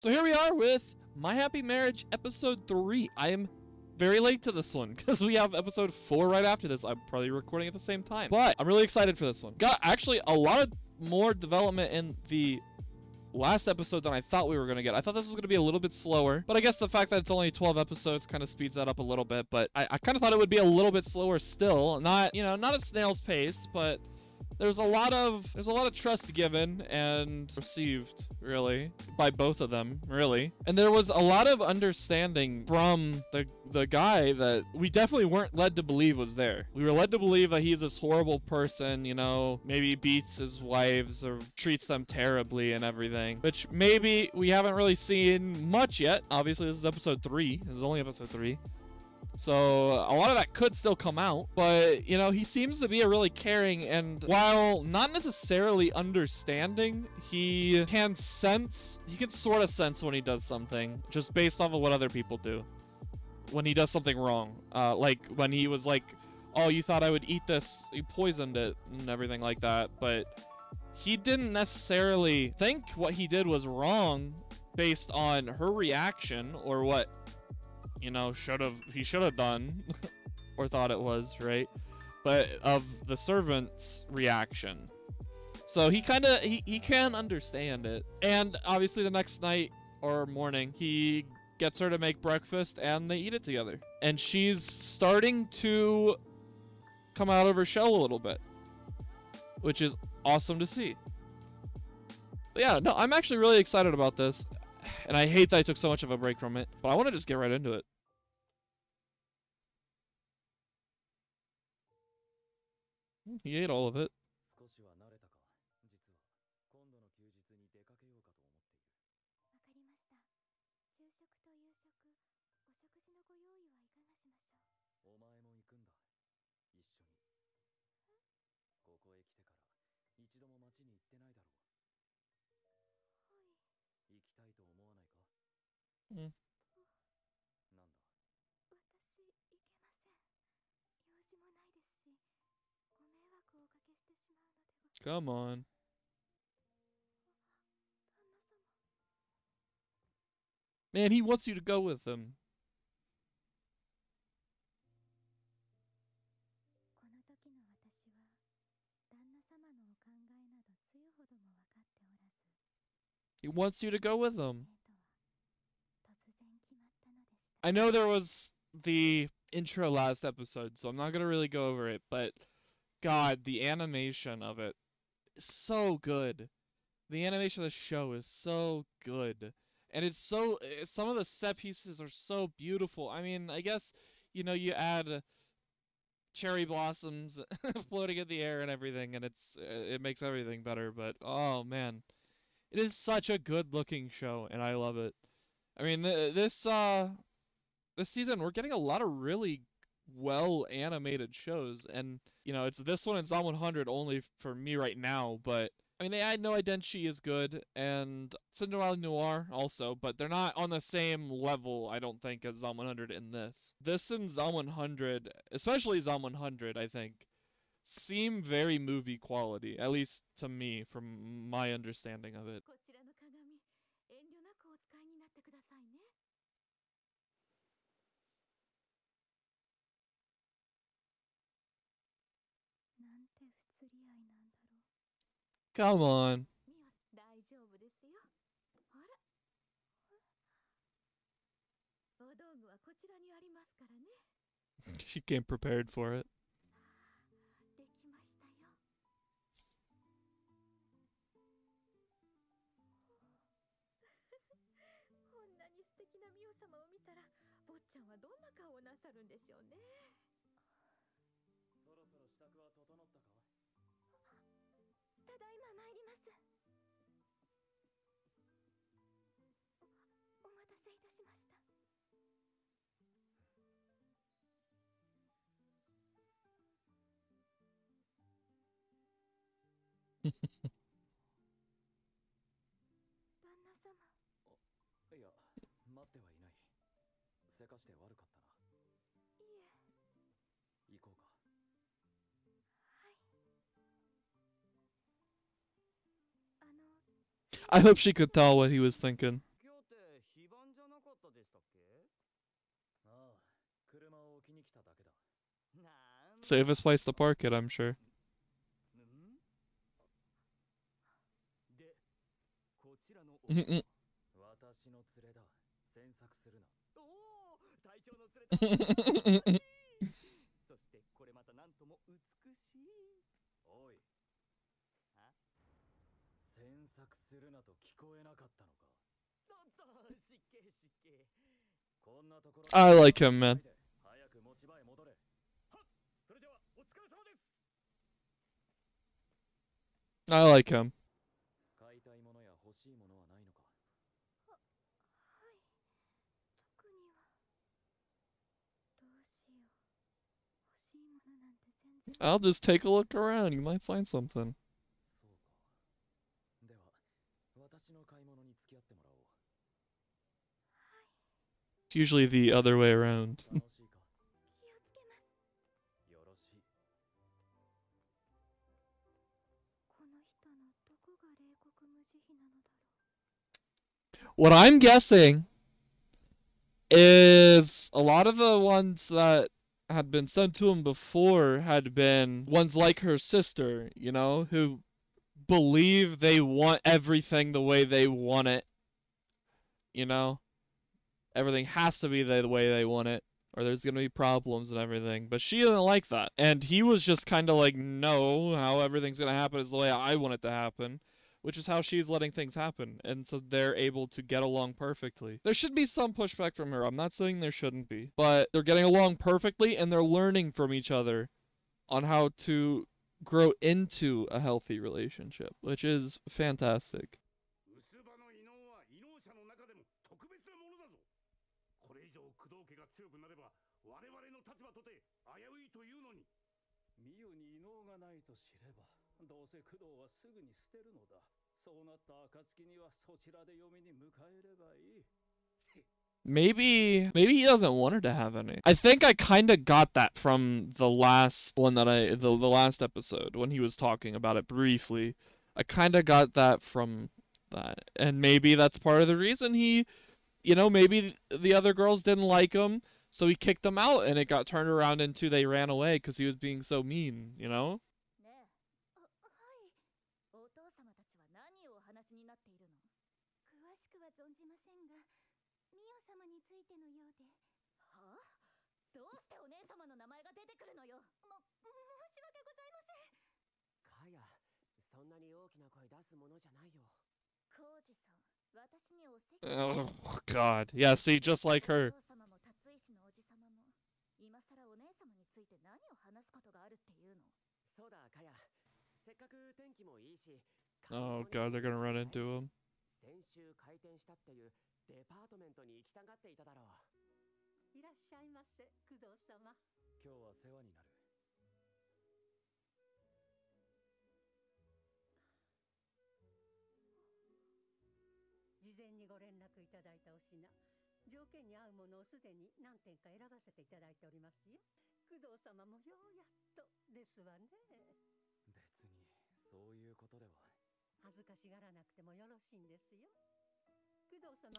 So here we are with My Happy Marriage episode 3. I am very late to this one because we have episode 4 right after this. I'm probably recording at the same time, but I'm really excited for this one. Got actually a lot of more development in the last episode than I thought we were going to get. I thought this was going to be a little bit slower, but I guess the fact that it's only 12 episodes kind of speeds that up a little bit, but I kind of thought it would be a little bit slower still. Not, you know, not a snail's pace, but there's a lot of trust given and received, really, by both of them, really. And there was a lot of understanding from the guy that we definitely weren't led to believe was there. We were led to believe that he's this horrible person, you know, maybe beats his wives or treats them terribly and everything, which maybe we haven't really seen much yet. Obviously, this is episode 3. This is only episode 3. So a lot of that could still come out, but you know, he seems to be a really caring, and while not necessarily understanding, he can sort of sense when he does something just based off of what other people do. When he does something wrong, like when he was like, "Oh, you thought I would eat this? You poisoned it," and everything like that. But he didn't necessarily think what he did was wrong based on her reaction or what, you know, he should have done or thought it was, right? But of the servant's reaction. So he can understand it. And obviously the next night or morning, he gets her to make breakfast and they eat it together. And she's starting to come out of her shell a little bit, which is awesome to see. But yeah, no, I'm actually really excited about this. And I hate that I took so much of a break from it, but I want to just get right into it. He ate all of it. Mm. Come on. Man, he wants you to go with him. He wants you to go with him. I know there was the intro last episode, so I'm not going to really go over it, but God, the animation of it is so good. The animation of the show is so good. And it's so, some of the set pieces are so beautiful. I mean, I guess, you know, you add cherry blossoms floating in the air and everything, and it makes everything better, but oh man. It is such a good looking show, and I love it. I mean, this season we're getting a lot of really well animated shows, and you know, it's this one and Zom 100 only for me right now, but I mean, I know Identity is good, and Cinderella Noir also, but they're not on the same level, I don't think, as Zom 100 in this. This and Zom 100, especially Zom 100, I think, seem very movie quality, at least to me, from my understanding of it. Come on. She came prepared for it. I hope she could tell what he was thinking. Safest place to park it, I'm sure. I like him, man. I like him. I'll just take a look around. You might find something. It's usually the other way around. What I'm guessing is a lot of the ones that had been sent to him before had been ones like her sister, you know, who believe they want everything the way they want it, you know? Everything has to be the way they want it, or there's gonna be problems and everything. But she didn't like that. And he was just kind of like, no, how everything's gonna happen is the way I want it to happen. Which is how she's letting things happen. And so they're able to get along perfectly. There should be some pushback from her. I'm not saying there shouldn't be. But they're getting along perfectly, and they're learning from each other on how to grow into a healthy relationship, which is fantastic. Maybe he doesn't want her to have any. I think I kind of got that from the last one that the last episode when he was talking about it briefly. I kind of got that from that. And maybe that's part of the reason he, you know, maybe the other girls didn't like him, so he kicked them out, and it got turned around into they ran away because he was being so mean, you know? Oh, God. Yeah, see, just like her. Oh, God, they're gonna run into him.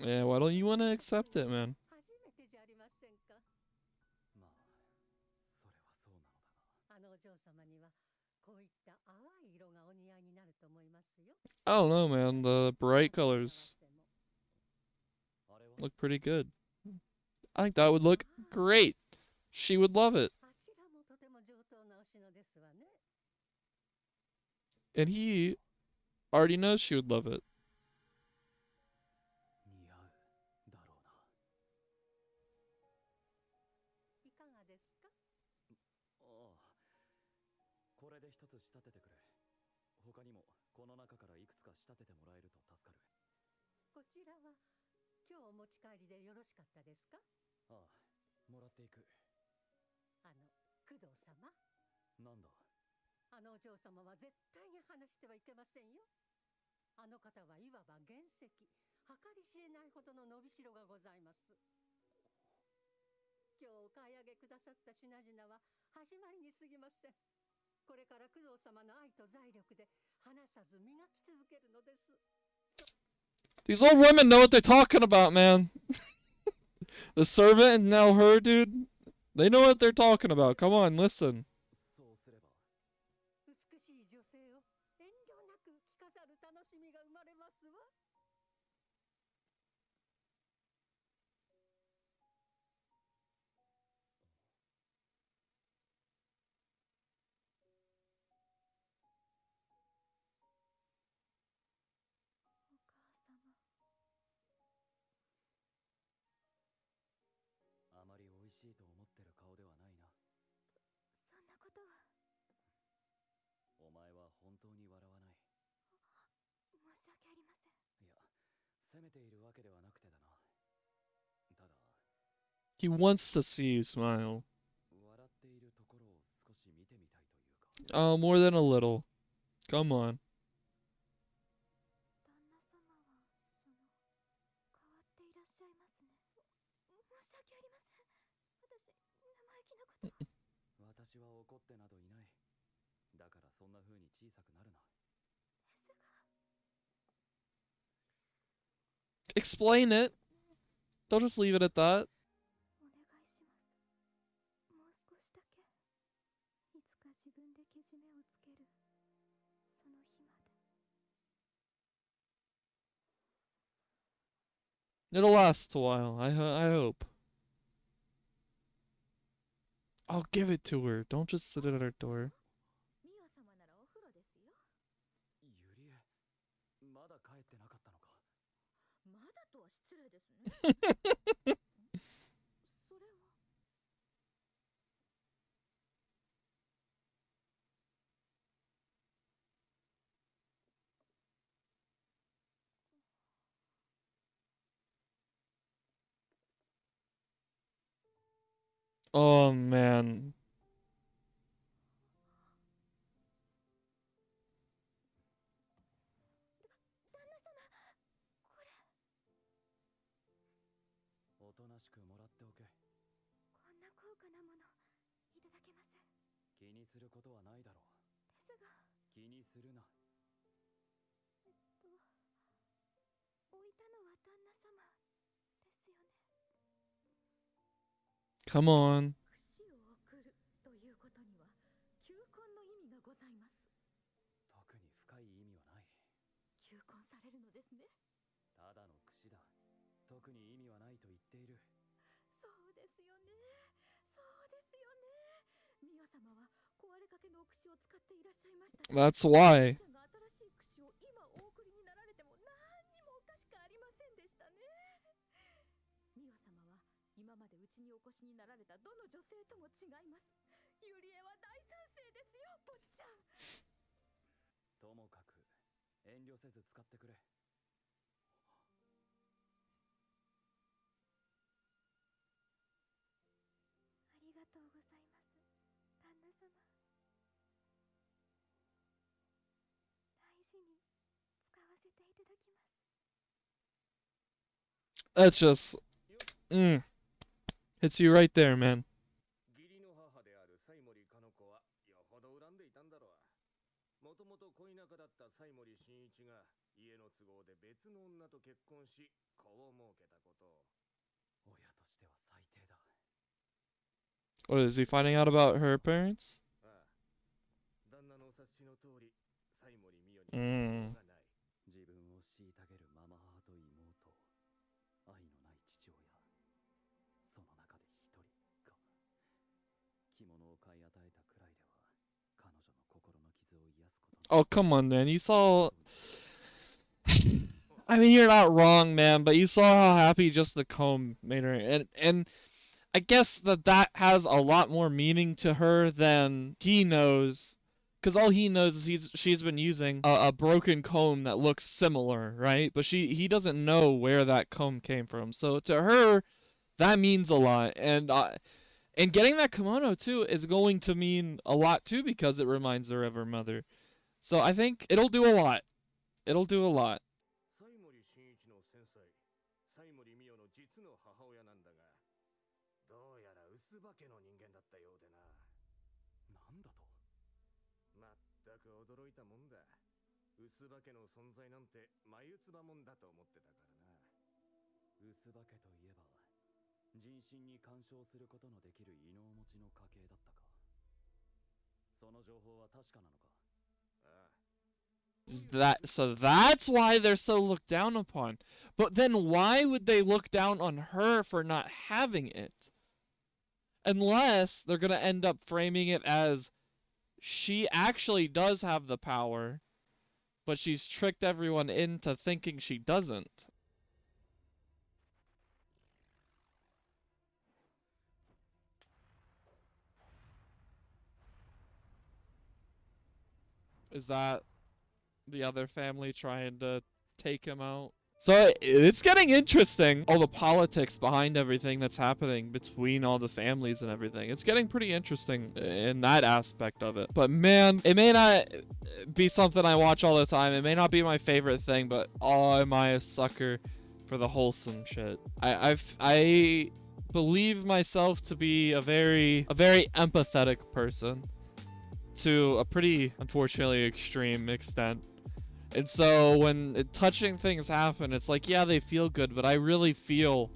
Yeah, why don't you want to accept it, man? I don't know, man. The bright colors look pretty good. I think that would look great. She would love it. And he already knows she would love it. These old women know what they're talking about, man. The servant and now her, dude. They know what they're talking about. Come on, listen. しいと思ってる顔ではないな。そんなことは。お前は本当に笑わない。申し訳ありません。いや、責めているわけではなくてだな。ただ、He wants to see you smile. 笑っているところを少し見てみたいというか。Oh, more than a little. Come on. 旦那様は、変わっていらっしゃいますね。申し訳ありません。私、生意気なことを。私は怒ってなどいない。だからそんな風に小さくなるな。ですが。Explain it. Don't just leave it at that. お願いします。もう少しだけ。いつか自分でけじめをつける。その日まで。It'll last a while. I hope. I'll give it to her. Don't just sit it at her door. ミオ様ならお風呂ですよ。ゆりえ、まだ帰ってなかったのか。まだとは失礼ですね。それは。Oh man. 旦那様、これ。おとなしくもらっておけ。こんな高価なもの、いただけません。気にすることはないだろう。ですが。気にするな。置いたのは旦那様ですよね。Come on. 櫛を送るということには求婚の意味がございます。特に深い意味はない。求婚されるのですね。ただの櫛だ。特に意味はないと言っている。そうですよね。そうですよね。ミオ様は壊れかけのお櫛を使っていらっしゃいましたし。That's why. ちゃんが新しい櫛を今お送りになられても何にもおかしくありませんでしたね。ミオ様は今までうちにお越しになられたどの女性とも違います。ユリエは大賛成ですよ、坊ちゃん。ともかく遠慮せず使ってくれ。ありがとうございます、旦那様。大事に使わせていただきます。 That's just. Hits you right there, man. 義理の母である西森かの子はよほど恨んでいたんだろう。もともと恋仲だった西森真一が家の都合で別の女と結婚し子を設けたことを。親としては最低だ。 What is he finding out about her parents? ああ、旦那のお察しの通り西森美代にはがない。自分を虐げるママ母と妹、愛のない父親、その中で一人か。着物を買い与えたくらいでは彼女の心の傷を癒すこと。 Oh, come on, man. You saw. I mean, you're not wrong, man, but you saw how happy just the comb made her. And I guess that has a lot more meaning to her than he knows. Because all he knows is she's been using a broken comb that looks similar, right? But he doesn't know where that comb came from. So to her, that means a lot. And getting that kimono too is going to mean a lot too because it reminds her of her mother. So I think it'll do a lot. It'll do a lot. 西森真一の先妻、西森美代の実の母親なんだが、どうやら薄化けの人間だったようでな。なんだと。まったく驚いたもんだ。薄化けの存在なんて眉唾もんだと思ってたからな。薄化けといえば人心に干渉することのできる異能持ちの家系だったか。その情報は確かなのか。ああ。So that's why they're so looked down upon. But then why would they look down on her for not having it? Unless they're going to end up framing it as she actually does have the power, but she's tricked everyone into thinking she doesn't. Is that the other family trying to take him out? So it's getting interesting, all the politics behind everything that's happening between all the families and everything. It's getting pretty interesting in that aspect of it. But man, it may not be something I watch all the time. It may not be my favorite thing, but oh, am I a sucker for the wholesome shit. I believe myself to be a very empathetic person to a pretty, unfortunately, extreme extent. And so when touching things happen, it's like, yeah, they feel good, but I really feel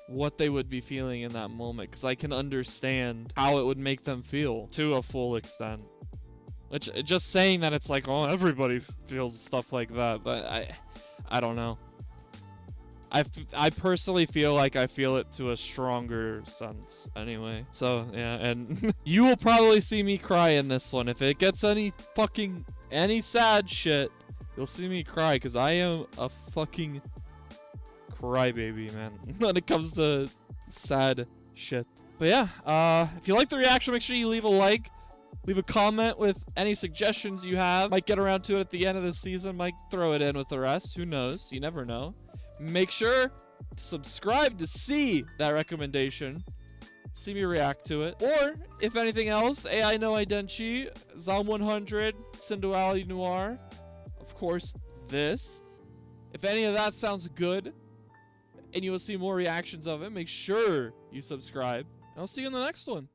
what they would be feeling in that moment, because I can understand how it would make them feel to a full extent. Which, just saying that, it's like, oh, everybody feels stuff like that, but I don't know. I personally feel like I feel it to a stronger sense anyway. So yeah, and you will probably see me cry in this one. If it gets any sad shit, you'll see me cry, because I am a fucking crybaby, man, when it comes to sad shit. But yeah, if you like the reaction, make sure you leave a like. Leave a comment with any suggestions you have. Might get around to it at the end of the season. Might throw it in with the rest. Who knows? You never know. Make sure to subscribe to see that recommendation. See me react to it. Or, if anything else, AI no Identity, Zom 100, Sinduality Noir, of course, this. If any of that sounds good, and you will see more reactions of it, make sure you subscribe. And I'll see you in the next one.